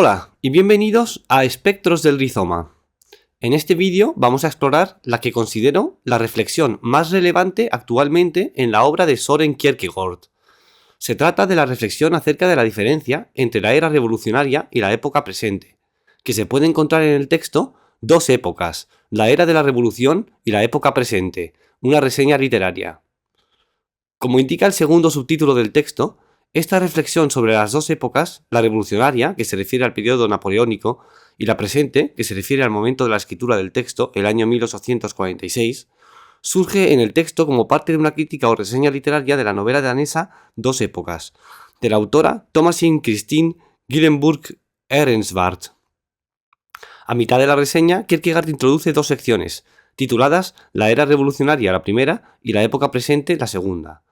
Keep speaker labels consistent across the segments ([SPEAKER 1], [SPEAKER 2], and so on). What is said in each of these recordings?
[SPEAKER 1] Hola y bienvenidos a Espectros del Rizoma. En este vídeo vamos a explorar la que considero la reflexión más relevante actualmente en la obra de Søren Kierkegaard. Se trata de la reflexión acerca de la diferencia entre la era revolucionaria y la época presente, que se puede encontrar en el texto Dos épocas, la era de la revolución y la época presente, una reseña literaria. Como indica el segundo subtítulo del texto, esta reflexión sobre las dos épocas, la revolucionaria, que se refiere al periodo napoleónico, y la presente, que se refiere al momento de la escritura del texto, el año 1846, surge en el texto como parte de una crítica o reseña literaria de la novela danesa Dos épocas, de la autora Thomasin Kristin Gyllenburg Ehrensvärd. A mitad de la reseña, Kierkegaard introduce dos secciones, tituladas La era revolucionaria la primera y la época presente la segunda.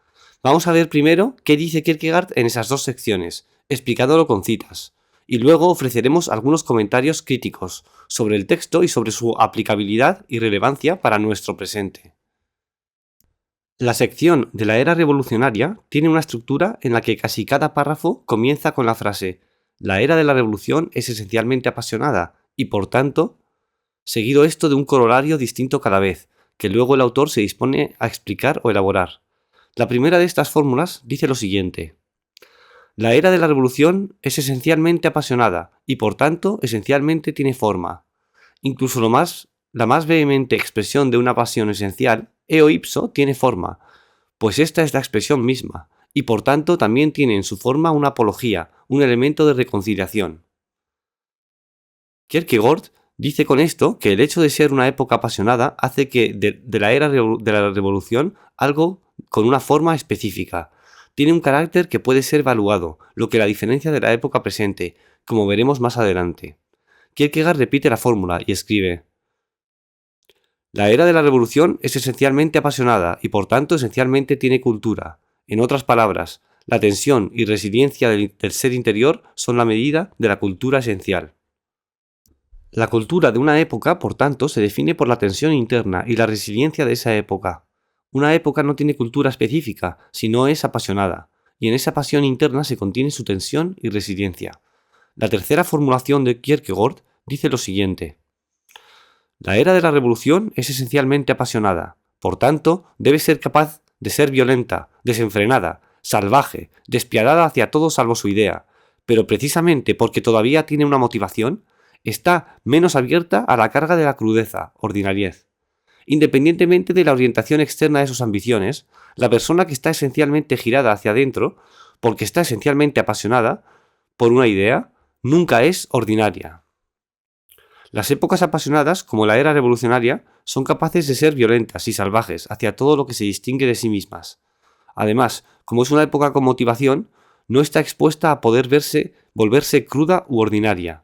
[SPEAKER 1] Vamos a ver primero qué dice Kierkegaard en esas dos secciones, explicándolo con citas, y luego ofreceremos algunos comentarios críticos sobre el texto y sobre su aplicabilidad y relevancia para nuestro presente. La sección de la era revolucionaria tiene una estructura en la que casi cada párrafo comienza con la frase «La era de la revolución es esencialmente apasionada» y, por tanto, seguido esto de un corolario distinto cada vez, que luego el autor se dispone a explicar o elaborar. La primera de estas fórmulas dice lo siguiente: la era de la revolución es esencialmente apasionada y por tanto esencialmente tiene forma. Incluso la más vehemente expresión de una pasión esencial, eo ipso, tiene forma, pues esta es la expresión misma, y por tanto también tiene en su forma una apología, un elemento de reconciliación. Kierkegaard dice con esto que el hecho de ser una época apasionada hace que de la era de la revolución algo con una forma específica. Tiene un carácter que puede ser evaluado, lo que la diferencia de la época presente, como veremos más adelante. Kierkegaard repite la fórmula y escribe: la era de la revolución es esencialmente apasionada y por tanto esencialmente tiene cultura. En otras palabras, la tensión y resiliencia del ser interior son la medida de la cultura esencial. La cultura de una época, por tanto, se define por la tensión interna y la resiliencia de esa época. Una época no tiene cultura específica, sino es apasionada, y en esa pasión interna se contiene su tensión y resiliencia. La tercera formulación de Kierkegaard dice lo siguiente: la era de la revolución es esencialmente apasionada, por tanto, debe ser capaz de ser violenta, desenfrenada, salvaje, despiadada hacia todo salvo su idea, pero precisamente porque todavía tiene una motivación, está menos abierta a la carga de la crudeza, ordinariez. Independientemente de la orientación externa de sus ambiciones, la persona que está esencialmente girada hacia adentro, porque está esencialmente apasionada por una idea, nunca es ordinaria. Las épocas apasionadas, como la era revolucionaria, son capaces de ser violentas y salvajes hacia todo lo que se distingue de sí mismas. Además, como es una época con motivación, no está expuesta a poder volverse cruda u ordinaria.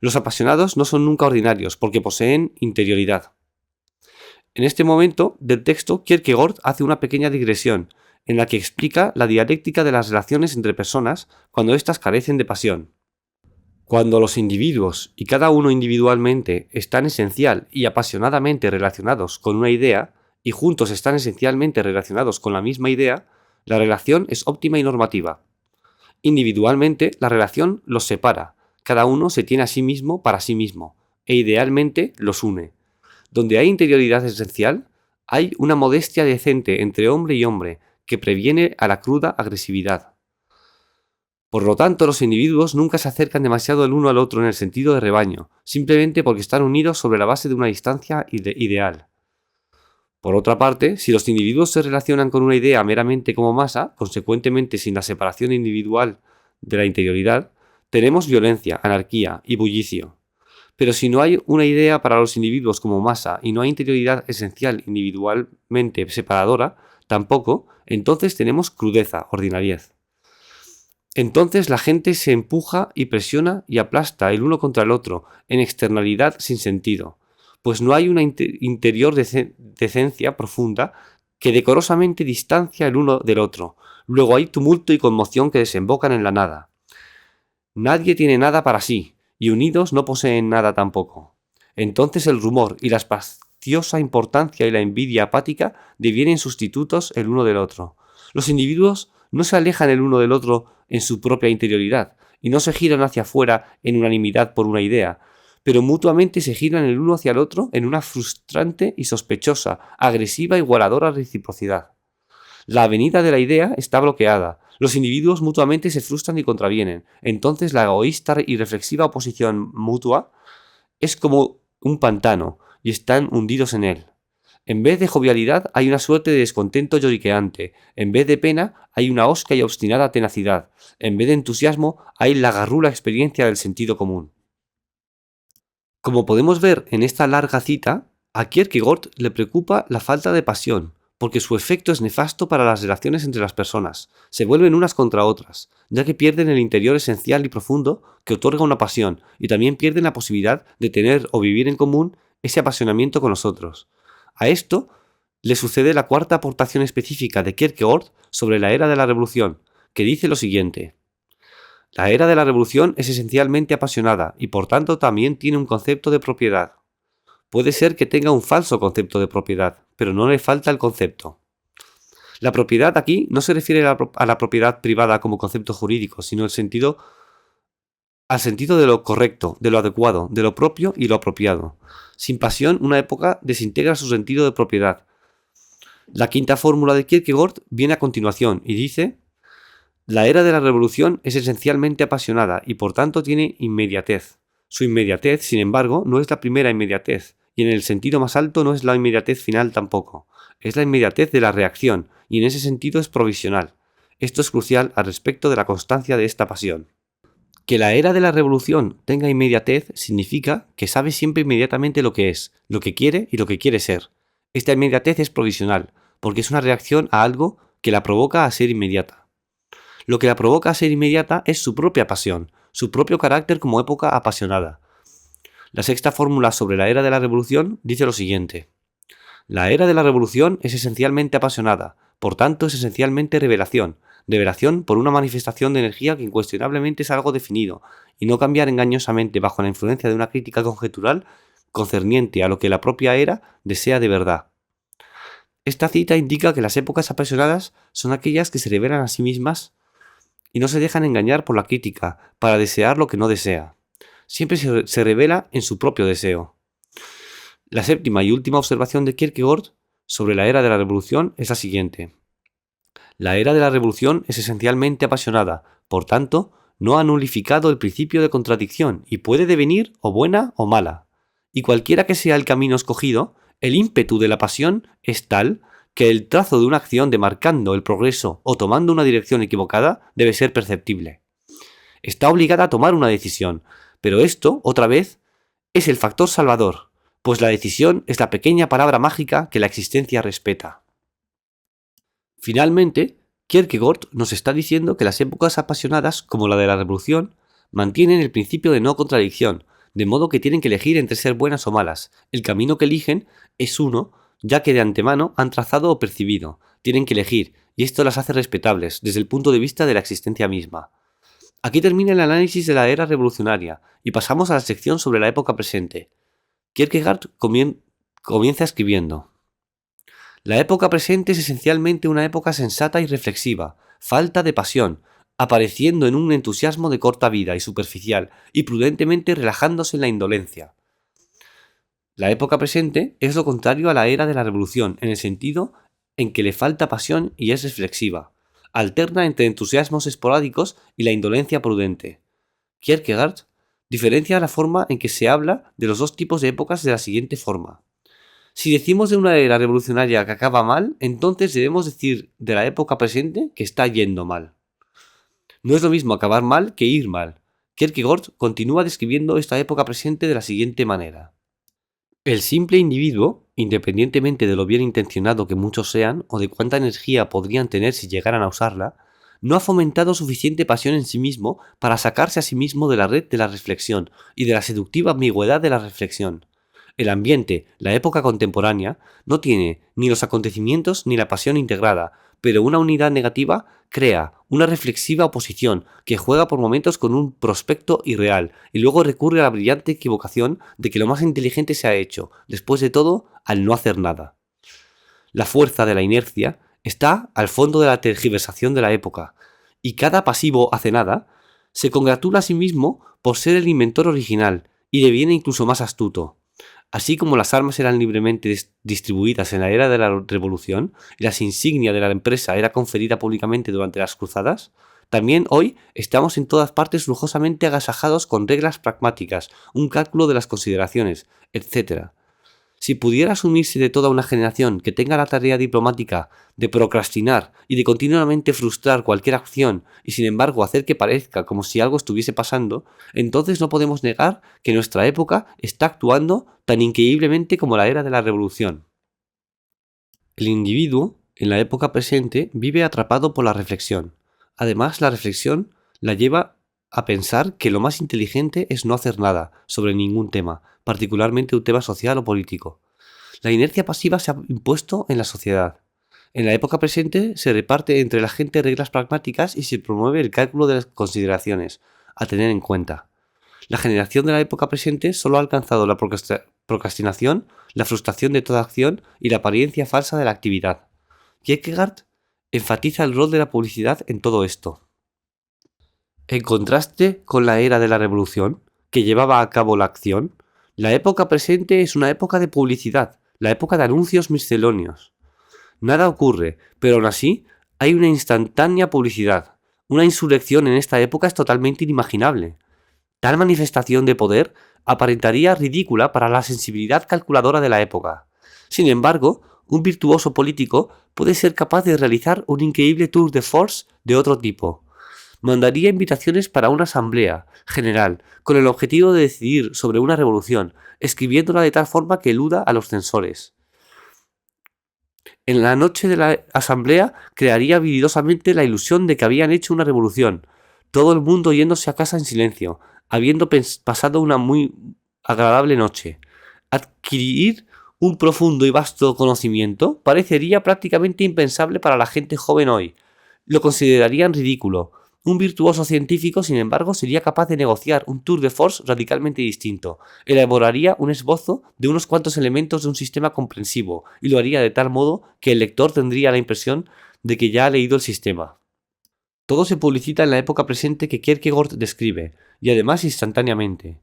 [SPEAKER 1] Los apasionados no son nunca ordinarios porque poseen interioridad. En este momento del texto, Kierkegaard hace una pequeña digresión en la que explica la dialéctica de las relaciones entre personas cuando éstas carecen de pasión. Cuando los individuos, y cada uno individualmente, están esencial y apasionadamente relacionados con una idea, y juntos están esencialmente relacionados con la misma idea, la relación es óptima y normativa. Individualmente, la relación los separa, cada uno se tiene a sí mismo para sí mismo, e idealmente los une. Donde hay interioridad esencial, hay una modestia decente entre hombre y hombre que previene a la cruda agresividad. Por lo tanto, los individuos nunca se acercan demasiado el uno al otro en el sentido de rebaño, simplemente porque están unidos sobre la base de una distancia ideal. Por otra parte, si los individuos se relacionan con una idea meramente como masa, consecuentemente sin la separación individual de la interioridad, tenemos violencia, anarquía y bullicio. Pero si no hay una idea para los individuos como masa y no hay interioridad esencial individualmente separadora, tampoco, entonces tenemos crudeza, ordinariez. Entonces la gente se empuja y presiona y aplasta el uno contra el otro, en externalidad sin sentido, pues no hay una interior decencia profunda que decorosamente distancia el uno del otro. Luego hay tumulto y conmoción que desembocan en la nada. Nadie tiene nada para sí, y unidos no poseen nada tampoco. Entonces el rumor y la espaciosa importancia y la envidia apática devienen sustitutos el uno del otro. Los individuos no se alejan el uno del otro en su propia interioridad, y no se giran hacia afuera en unanimidad por una idea, pero mutuamente se giran el uno hacia el otro en una frustrante y sospechosa, agresiva e igualadora reciprocidad. La avenida de la idea está bloqueada, los individuos mutuamente se frustran y contravienen, entonces la egoísta y reflexiva oposición mutua es como un pantano, y están hundidos en él. En vez de jovialidad hay una suerte de descontento lloriqueante, en vez de pena hay una hosca y obstinada tenacidad, en vez de entusiasmo hay la garrula experiencia del sentido común. Como podemos ver en esta larga cita, a Kierkegaard le preocupa la falta de pasión, porque su efecto es nefasto para las relaciones entre las personas, se vuelven unas contra otras, ya que pierden el interior esencial y profundo que otorga una pasión, y también pierden la posibilidad de tener o vivir en común ese apasionamiento con los otros. A esto le sucede la cuarta aportación específica de Kierkegaard sobre la era de la revolución, que dice lo siguiente: la era de la revolución es esencialmente apasionada y por tanto también tiene un concepto de propiedad. Puede ser que tenga un falso concepto de propiedad, pero no le falta el concepto. La propiedad aquí no se refiere a la propiedad privada como concepto jurídico, sino al sentido de lo correcto, de lo adecuado, de lo propio y lo apropiado. Sin pasión, una época desintegra su sentido de propiedad. La quinta fórmula de Kierkegaard viene a continuación y dice: la era de la revolución es esencialmente apasionada y por tanto tiene inmediatez. Su inmediatez, sin embargo, no es la primera inmediatez, y en el sentido más alto no es la inmediatez final tampoco. Es la inmediatez de la reacción, y en ese sentido es provisional. Esto es crucial al respecto de la constancia de esta pasión. Que la era de la revolución tenga inmediatez significa que sabe siempre inmediatamente lo que es, lo que quiere y lo que quiere ser. Esta inmediatez es provisional, porque es una reacción a algo que la provoca a ser inmediata. Lo que la provoca a ser inmediata es su propia pasión, su propio carácter como época apasionada. La sexta fórmula sobre la era de la revolución dice lo siguiente: la era de la revolución es esencialmente apasionada, por tanto es esencialmente revelación por una manifestación de energía que incuestionablemente es algo definido, y no cambiar engañosamente bajo la influencia de una crítica conjetural concerniente a lo que la propia era desea de verdad. Esta cita indica que las épocas apasionadas son aquellas que se revelan a sí mismas y no se dejan engañar por la crítica para desear lo que no desea. Siempre se revela en su propio deseo. La séptima y última observación de Kierkegaard sobre la era de la revolución es la siguiente: la era de la revolución es esencialmente apasionada, por tanto, no ha nulificado el principio de contradicción y puede devenir o buena o mala. Y cualquiera que sea el camino escogido, el ímpetu de la pasión es tal que el trazo de una acción demarcando el progreso o tomando una dirección equivocada debe ser perceptible. Está obligada a tomar una decisión, pero esto, otra vez, es el factor salvador, pues la decisión es la pequeña palabra mágica que la existencia respeta. Finalmente, Kierkegaard nos está diciendo que las épocas apasionadas, como la de la revolución, mantienen el principio de no contradicción, de modo que tienen que elegir entre ser buenas o malas. El camino que eligen es uno, ya que de antemano han trazado o percibido. Tienen que elegir, y esto las hace respetables, desde el punto de vista de la existencia misma. Aquí termina el análisis de la era revolucionaria, y pasamos a la sección sobre la época presente. Kierkegaard comienza escribiendo: la época presente es esencialmente una época sensata y reflexiva, falta de pasión, apareciendo en un entusiasmo de corta vida y superficial, y prudentemente relajándose en la indolencia. La época presente es lo contrario a la era de la revolución, en el sentido en que le falta pasión y es reflexiva. Alterna entre entusiasmos esporádicos y la indolencia prudente. Kierkegaard diferencia la forma en que se habla de los dos tipos de épocas de la siguiente forma: si decimos de una era revolucionaria que acaba mal, entonces debemos decir de la época presente que está yendo mal. No es lo mismo acabar mal que ir mal. Kierkegaard continúa describiendo esta época presente de la siguiente manera: el simple individuo, independientemente de lo bien intencionado que muchos sean o de cuánta energía podrían tener si llegaran a usarla, no ha fomentado suficiente pasión en sí mismo para sacarse a sí mismo de la red de la reflexión y de la seductiva ambigüedad de la reflexión. El ambiente, la época contemporánea, no tiene ni los acontecimientos ni la pasión integrada, pero una unidad negativa crea una reflexiva oposición que juega por momentos con un prospecto irreal y luego recurre a la brillante equivocación de que lo más inteligente se ha hecho, después de todo, al no hacer nada. La fuerza de la inercia está al fondo de la tergiversación de la época, y cada pasivo hace nada Se congratula a sí mismo por ser el inventor original y deviene incluso más astuto. Así como las armas eran libremente distribuidas en la era de la Revolución y las insignias de la empresa era conferida públicamente durante las cruzadas, también hoy estamos en todas partes lujosamente agasajados con reglas pragmáticas, un cálculo de las consideraciones, etc. Si pudiera asumirse de toda una generación que tenga la tarea diplomática de procrastinar y de continuamente frustrar cualquier acción y sin embargo hacer que parezca como si algo estuviese pasando, entonces no podemos negar que nuestra época está actuando tan increíblemente como la era de la Revolución. El individuo, en la época presente, vive atrapado por la reflexión. Además, la reflexión la lleva a pensar que lo más inteligente es no hacer nada sobre ningún tema, particularmente un tema social o político. La inercia pasiva se ha impuesto en la sociedad. En la época presente se reparte entre la gente reglas pragmáticas y se promueve el cálculo de las consideraciones a tener en cuenta. La generación de la época presente solo ha alcanzado la procrastinación, la frustración de toda acción y la apariencia falsa de la actividad. Kierkegaard enfatiza el rol de la publicidad en todo esto. En contraste con la era de la revolución, que llevaba a cabo la acción, la época presente es una época de publicidad, la época de anuncios misceláneos. Nada ocurre, pero aún así hay una instantánea publicidad. Una insurrección en esta época es totalmente inimaginable. Tal manifestación de poder aparentaría ridícula para la sensibilidad calculadora de la época. Sin embargo, un virtuoso político puede ser capaz de realizar un increíble tour de force de otro tipo. Mandaría invitaciones para una asamblea general con el objetivo de decidir sobre una revolución, escribiéndola de tal forma que eluda a los censores. En la noche de la asamblea crearía habilidosamente la ilusión de que habían hecho una revolución, todo el mundo yéndose a casa en silencio, habiendo pasado una muy agradable noche. Adquirir un profundo y vasto conocimiento parecería prácticamente impensable para la gente joven hoy. Lo considerarían ridículo. Un virtuoso científico, sin embargo, sería capaz de negociar un tour de force radicalmente distinto. Elaboraría un esbozo de unos cuantos elementos de un sistema comprensivo y lo haría de tal modo que el lector tendría la impresión de que ya ha leído el sistema. Todo se publicita en la época presente que Kierkegaard describe, y además instantáneamente.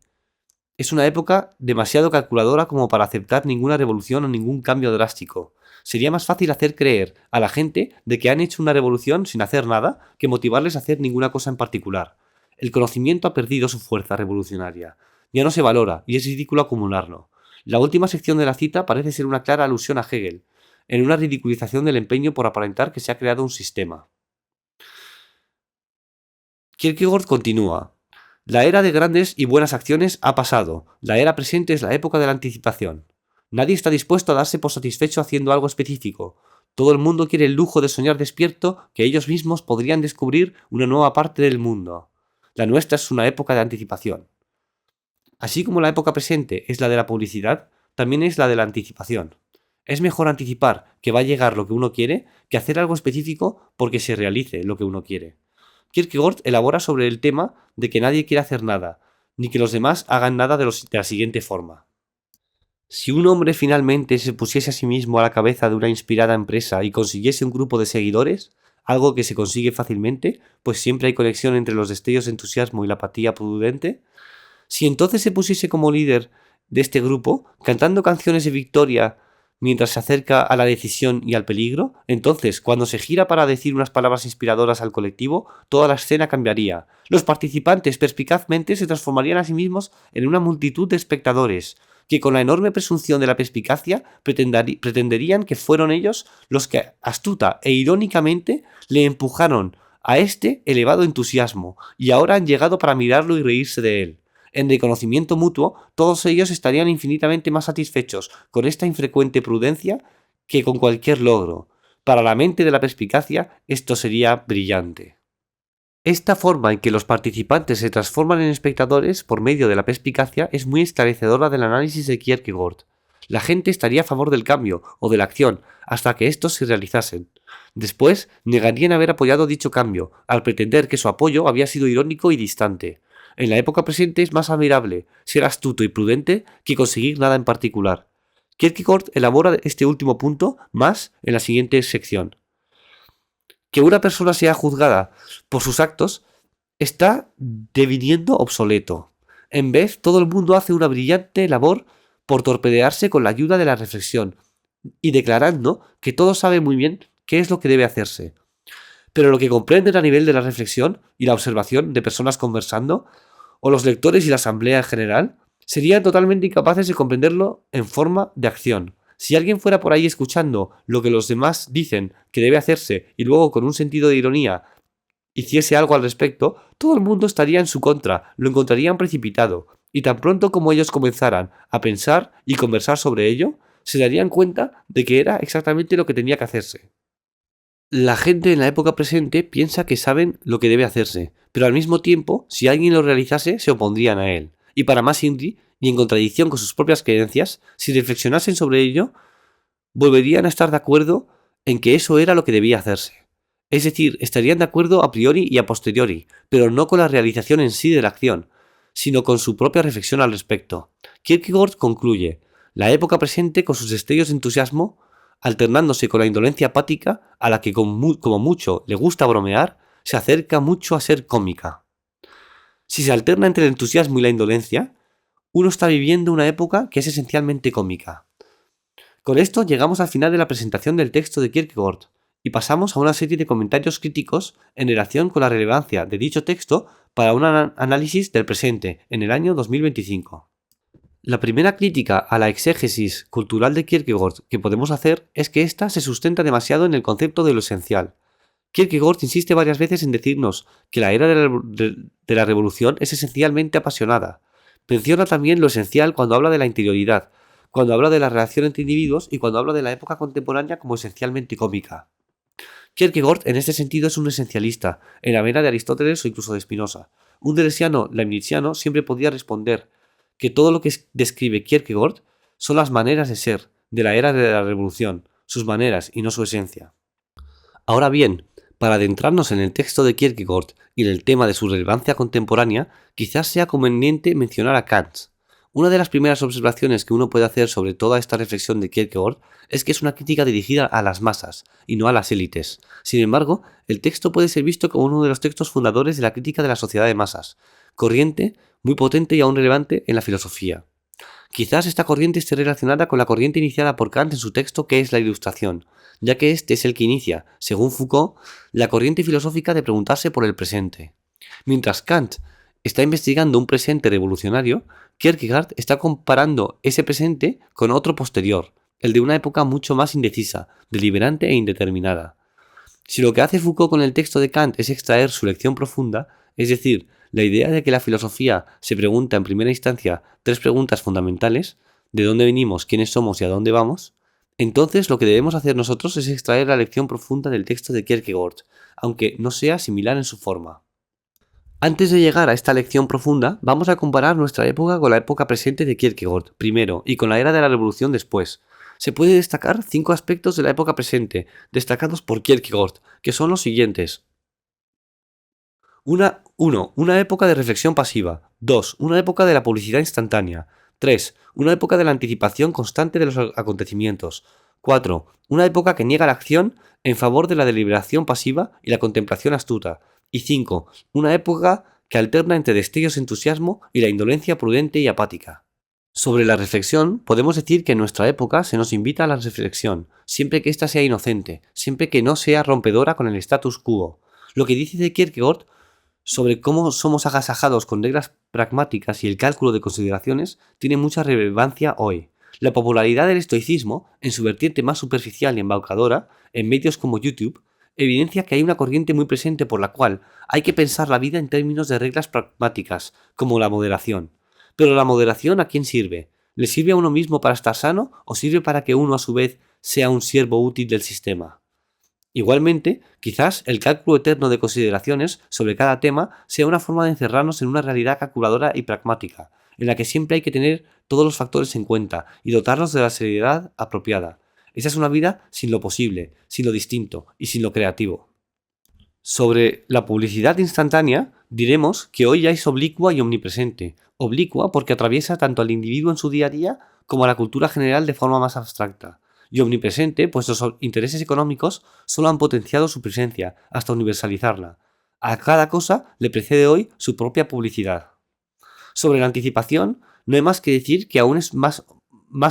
[SPEAKER 1] Es una época demasiado calculadora como para aceptar ninguna revolución o ningún cambio drástico. Sería más fácil hacer creer a la gente de que han hecho una revolución sin hacer nada que motivarles a hacer ninguna cosa en particular. El conocimiento ha perdido su fuerza revolucionaria. Ya no se valora y es ridículo acumularlo. La última sección de la cita parece ser una clara alusión a Hegel, en una ridiculización del empeño por aparentar que se ha creado un sistema. Kierkegaard continúa. La era de grandes y buenas acciones ha pasado. La era presente es la época de la anticipación. Nadie está dispuesto a darse por satisfecho haciendo algo específico. Todo el mundo quiere el lujo de soñar despierto que ellos mismos podrían descubrir una nueva parte del mundo. La nuestra es una época de anticipación. Así como la época presente es la de la publicidad, también es la de la anticipación. Es mejor anticipar que va a llegar lo que uno quiere que hacer algo específico porque se realice lo que uno quiere. Kierkegaard elabora sobre el tema de que nadie quiere hacer nada, ni que los demás hagan nada de la siguiente forma. Si un hombre finalmente se pusiese a sí mismo a la cabeza de una inspirada empresa y consiguiese un grupo de seguidores, algo que se consigue fácilmente, pues siempre hay conexión entre los destellos de entusiasmo y la apatía prudente, si entonces se pusiese como líder de este grupo, cantando canciones de victoria mientras se acerca a la decisión y al peligro, entonces, cuando se gira para decir unas palabras inspiradoras al colectivo, toda la escena cambiaría. Los participantes perspicazmente se transformarían a sí mismos en una multitud de espectadores, que con la enorme presunción de la perspicacia pretenderían que fueron ellos los que astuta e irónicamente le empujaron a este elevado entusiasmo, y ahora han llegado para mirarlo y reírse de él. En reconocimiento mutuo, todos ellos estarían infinitamente más satisfechos con esta infrecuente prudencia que con cualquier logro. Para la mente de la perspicacia, esto sería brillante. Esta forma en que los participantes se transforman en espectadores por medio de la perspicacia es muy esclarecedora del análisis de Kierkegaard. La gente estaría a favor del cambio o de la acción hasta que estos se realizasen. Después, negarían haber apoyado dicho cambio, al pretender que su apoyo había sido irónico y distante. En la época presente es más admirable ser astuto y prudente que conseguir nada en particular. Kierkegaard elabora este último punto más en la siguiente sección. Que una persona sea juzgada por sus actos está deviniendo obsoleto. En vez, todo el mundo hace una brillante labor por torpedearse con la ayuda de la reflexión y declarando que todo sabe muy bien qué es lo que debe hacerse. Pero lo que comprenden a nivel de la reflexión y la observación de personas conversando, o los lectores y la asamblea en general, serían totalmente incapaces de comprenderlo en forma de acción. Si alguien fuera por ahí escuchando lo que los demás dicen que debe hacerse y luego con un sentido de ironía hiciese algo al respecto, todo el mundo estaría en su contra, lo encontrarían precipitado, y tan pronto como ellos comenzaran a pensar y conversar sobre ello, se darían cuenta de que era exactamente lo que tenía que hacerse. La gente en la época presente piensa que saben lo que debe hacerse, pero al mismo tiempo, si alguien lo realizase, se opondrían a él. Y para más Inri, y en contradicción con sus propias creencias, si reflexionasen sobre ello, volverían a estar de acuerdo en que eso era lo que debía hacerse. Es decir, estarían de acuerdo a priori y a posteriori, pero no con la realización en sí de la acción, sino con su propia reflexión al respecto. Kierkegaard concluye, la época presente con sus destellos de entusiasmo, alternándose con la indolencia apática a la que como mucho le gusta bromear, se acerca mucho a ser cómica. Si se alterna entre el entusiasmo y la indolencia, uno está viviendo una época que es esencialmente cómica. Con esto llegamos al final de la presentación del texto de Kierkegaard y pasamos a una serie de comentarios críticos en relación con la relevancia de dicho texto para un análisis del presente en el año 2025. La primera crítica a la exégesis cultural de Kierkegaard que podemos hacer es que ésta se sustenta demasiado en el concepto de lo esencial. Kierkegaard insiste varias veces en decirnos que la era de la revolución es esencialmente apasionada. Menciona también lo esencial cuando habla de la interioridad, cuando habla de la relación entre individuos y cuando habla de la época contemporánea como esencialmente cómica. Kierkegaard en este sentido es un esencialista, en la vena de Aristóteles o incluso de Spinoza. Un deleuziano leibniziano siempre podía responder que todo lo que describe Kierkegaard son las maneras de ser de la era de la revolución, sus maneras y no su esencia. Ahora bien, para adentrarnos en el texto de Kierkegaard y en el tema de su relevancia contemporánea, quizás sea conveniente mencionar a Kant. Una de las primeras observaciones que uno puede hacer sobre toda esta reflexión de Kierkegaard es que es una crítica dirigida a las masas y no a las élites. Sin embargo, el texto puede ser visto como uno de los textos fundadores de la crítica de la sociedad de masas, corriente muy potente y aún relevante en la filosofía. Quizás esta corriente esté relacionada con la corriente iniciada por Kant en su texto que es la Ilustración, ya que este es el que inicia, según Foucault, la corriente filosófica de preguntarse por el presente. Mientras Kant está investigando un presente revolucionario, Kierkegaard está comparando ese presente con otro posterior, el de una época mucho más indecisa, deliberante e indeterminada. Si lo que hace Foucault con el texto de Kant es extraer su lección profunda, es decir, la idea de que la filosofía se pregunta en primera instancia tres preguntas fundamentales, ¿de dónde venimos, quiénes somos y a dónde vamos?, entonces lo que debemos hacer nosotros es extraer la lección profunda del texto de Kierkegaard, aunque no sea similar en su forma. Antes de llegar a esta lección profunda, vamos a comparar nuestra época con la época presente de Kierkegaard, primero, y con la era de la revolución después. Se puede destacar 5 aspectos de la época presente, destacados por Kierkegaard, que son los siguientes. 1. Una época de reflexión pasiva. 2. Una época de la publicidad instantánea. 3. Una época de la anticipación constante de los acontecimientos. 4. Una época que niega la acción en favor de la deliberación pasiva y la contemplación astuta. Y 5. Una época que alterna entre destellos de entusiasmo y la indolencia prudente y apática. Sobre la reflexión, podemos decir que en nuestra época se nos invita a la reflexión, siempre que ésta sea inocente, siempre que no sea rompedora con el status quo. Lo que dice de Kierkegaard sobre cómo somos agasajados con reglas pragmáticas y el cálculo de consideraciones tiene mucha relevancia hoy. La popularidad del estoicismo, en su vertiente más superficial y embaucadora, en medios como YouTube, evidencia que hay una corriente muy presente por la cual hay que pensar la vida en términos de reglas pragmáticas, como la moderación. Pero la moderación, ¿a quién sirve? ¿Le sirve a uno mismo para estar sano o sirve para que uno a su vez sea un siervo útil del sistema? Igualmente, quizás el cálculo eterno de consideraciones sobre cada tema sea una forma de encerrarnos en una realidad calculadora y pragmática, en la que siempre hay que tener todos los factores en cuenta y dotarlos de la seriedad apropiada. Esa es una vida sin lo posible, sin lo distinto y sin lo creativo. Sobre la publicidad instantánea, diremos que hoy ya es oblicua y omnipresente. Oblicua porque atraviesa tanto al individuo en su día a día como a la cultura general de forma más abstracta. Y omnipresente, pues los intereses económicos solo han potenciado su presencia hasta universalizarla. A cada cosa le precede hoy su propia publicidad. Sobre la anticipación, no hay más que decir que aún es más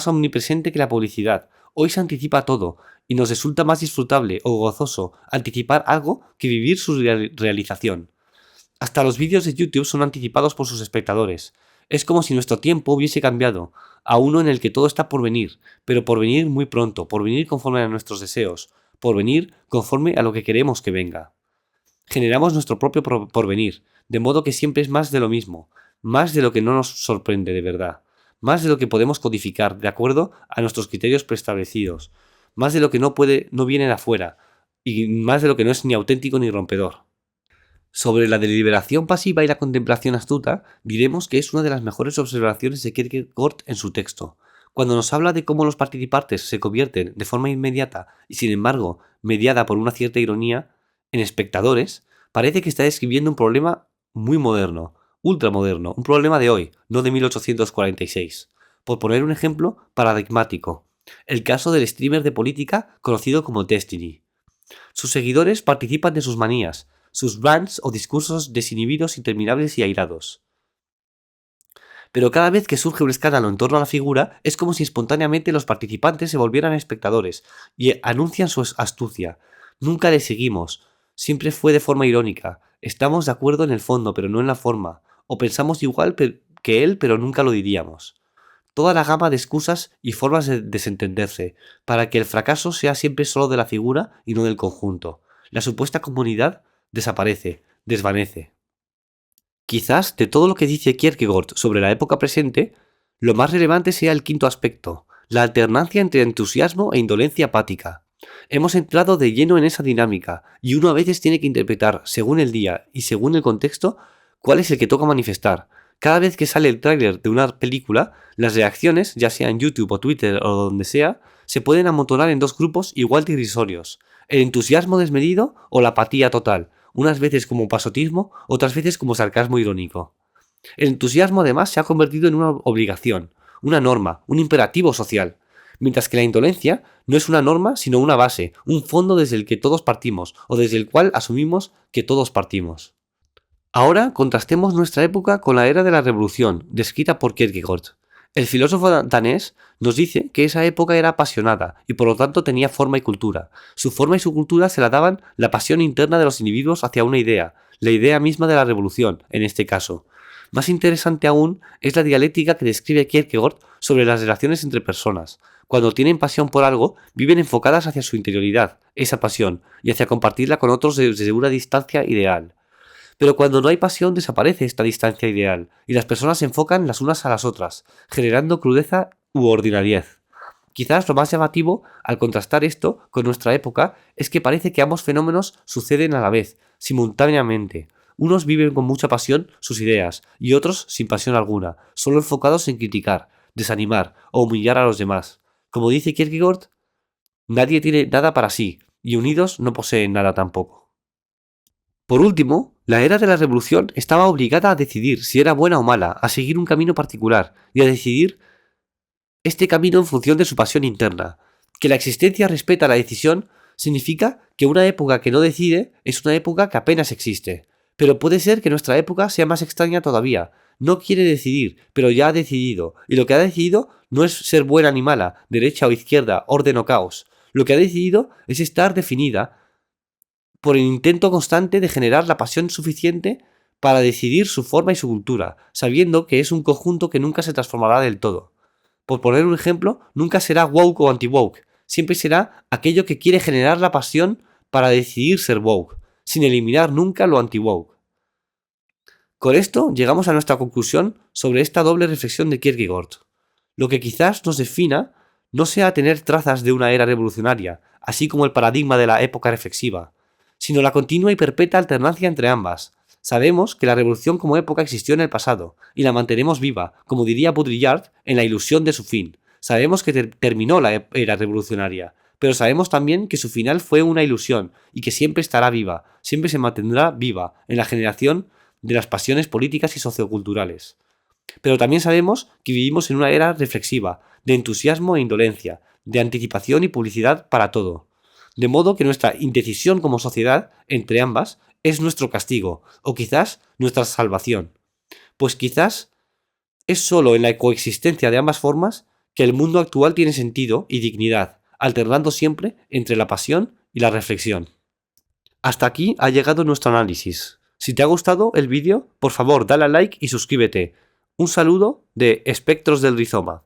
[SPEAKER 1] omnipresente que la publicidad. Hoy se anticipa todo, y nos resulta más disfrutable o gozoso anticipar algo que vivir su realización. Hasta los vídeos de YouTube son anticipados por sus espectadores. Es como si nuestro tiempo hubiese cambiado a uno en el que todo está por venir, pero por venir muy pronto, por venir conforme a nuestros deseos, por venir conforme a lo que queremos que venga. Generamos nuestro propio porvenir, de modo que siempre es más de lo mismo, más de lo que no nos sorprende de verdad, más de lo que podemos codificar de acuerdo a nuestros criterios preestablecidos, más de lo que no viene de afuera, y más de lo que no es ni auténtico ni rompedor. Sobre la deliberación pasiva y la contemplación astuta, diremos que es una de las mejores observaciones de Kierkegaard en su texto. Cuando nos habla de cómo los participantes se convierten de forma inmediata y sin embargo mediada por una cierta ironía en espectadores, parece que está describiendo un problema muy moderno, ultramoderno, un problema de hoy, no de 1846. Por poner un ejemplo paradigmático, el caso del streamer de política conocido como Destiny. Sus seguidores participan de sus manías, sus rants o discursos desinhibidos, interminables y airados. Pero cada vez que surge un escándalo en torno a la figura, es como si espontáneamente los participantes se volvieran espectadores y anuncian su astucia. Nunca le seguimos, siempre fue de forma irónica. Estamos de acuerdo en el fondo, pero no en la forma. O pensamos igual que él, pero nunca lo diríamos. Toda la gama de excusas y formas de desentenderse, para que el fracaso sea siempre solo de la figura y no del conjunto. La supuesta comunidad desaparece, desvanece. Quizás de todo lo que dice Kierkegaard sobre la época presente, lo más relevante sea el quinto aspecto, la alternancia entre entusiasmo e indolencia apática. Hemos entrado de lleno en esa dinámica, y uno a veces tiene que interpretar, según el día y según el contexto, cuál es el que toca manifestar. Cada vez que sale el tráiler de una película, las reacciones, ya sea en YouTube o Twitter o donde sea, se pueden amontonar en dos grupos igual de irrisorios: el entusiasmo desmedido o la apatía total, unas veces como pasotismo, otras veces como sarcasmo irónico. El entusiasmo además se ha convertido en una obligación, una norma, un imperativo social, mientras que la indolencia no es una norma sino una base, un fondo desde el que todos partimos o desde el cual asumimos que todos partimos. Ahora contrastemos nuestra época con la era de la Revolución, descrita por Kierkegaard. El filósofo danés nos dice que esa época era apasionada y por lo tanto tenía forma y cultura. Su forma y su cultura se la daban la pasión interna de los individuos hacia una idea, la idea misma de la revolución, en este caso. Más interesante aún es la dialéctica que describe Kierkegaard sobre las relaciones entre personas. Cuando tienen pasión por algo, viven enfocadas hacia su interioridad, esa pasión, y hacia compartirla con otros desde una distancia ideal. Pero cuando no hay pasión desaparece esta distancia ideal, y las personas se enfocan las unas a las otras, generando crudeza u ordinariez. Quizás lo más llamativo al contrastar esto con nuestra época es que parece que ambos fenómenos suceden a la vez, simultáneamente. Unos viven con mucha pasión sus ideas y otros sin pasión alguna, solo enfocados en criticar, desanimar o humillar a los demás. Como dice Kierkegaard, nadie tiene nada para sí, y unidos no poseen nada tampoco. Por último, la era de la revolución estaba obligada a decidir si era buena o mala, a seguir un camino particular y a decidir este camino en función de su pasión interna. Que la existencia respeta la decisión significa que una época que no decide es una época que apenas existe. Pero puede ser que nuestra época sea más extraña todavía. No quiere decidir, pero ya ha decidido. Y lo que ha decidido no es ser buena ni mala, derecha o izquierda, orden o caos. Lo que ha decidido es estar definida por el intento constante de generar la pasión suficiente para decidir su forma y su cultura, sabiendo que es un conjunto que nunca se transformará del todo. Por poner un ejemplo, nunca será woke o anti-woke, siempre será aquello que quiere generar la pasión para decidir ser woke, sin eliminar nunca lo anti-woke. Con esto llegamos a nuestra conclusión sobre esta doble reflexión de Kierkegaard. Lo que quizás nos defina no sea tener trazas de una era revolucionaria, así como el paradigma de la época reflexiva, sino la continua y perpetua alternancia entre ambas. Sabemos que la revolución como época existió en el pasado, y la mantenemos viva, como diría Baudrillard, en la ilusión de su fin. Sabemos que terminó la era revolucionaria, pero sabemos también que su final fue una ilusión, y que siempre estará viva, siempre se mantendrá viva, en la generación de las pasiones políticas y socioculturales. Pero también sabemos que vivimos en una era reflexiva, de entusiasmo e indolencia, de anticipación y publicidad para todo. De modo que nuestra indecisión como sociedad entre ambas es nuestro castigo, o quizás nuestra salvación. Pues quizás es solo en la coexistencia de ambas formas que el mundo actual tiene sentido y dignidad, alternando siempre entre la pasión y la reflexión. Hasta aquí ha llegado nuestro análisis. Si te ha gustado el vídeo, por favor dale a like y suscríbete. Un saludo de Espectros del Rizoma.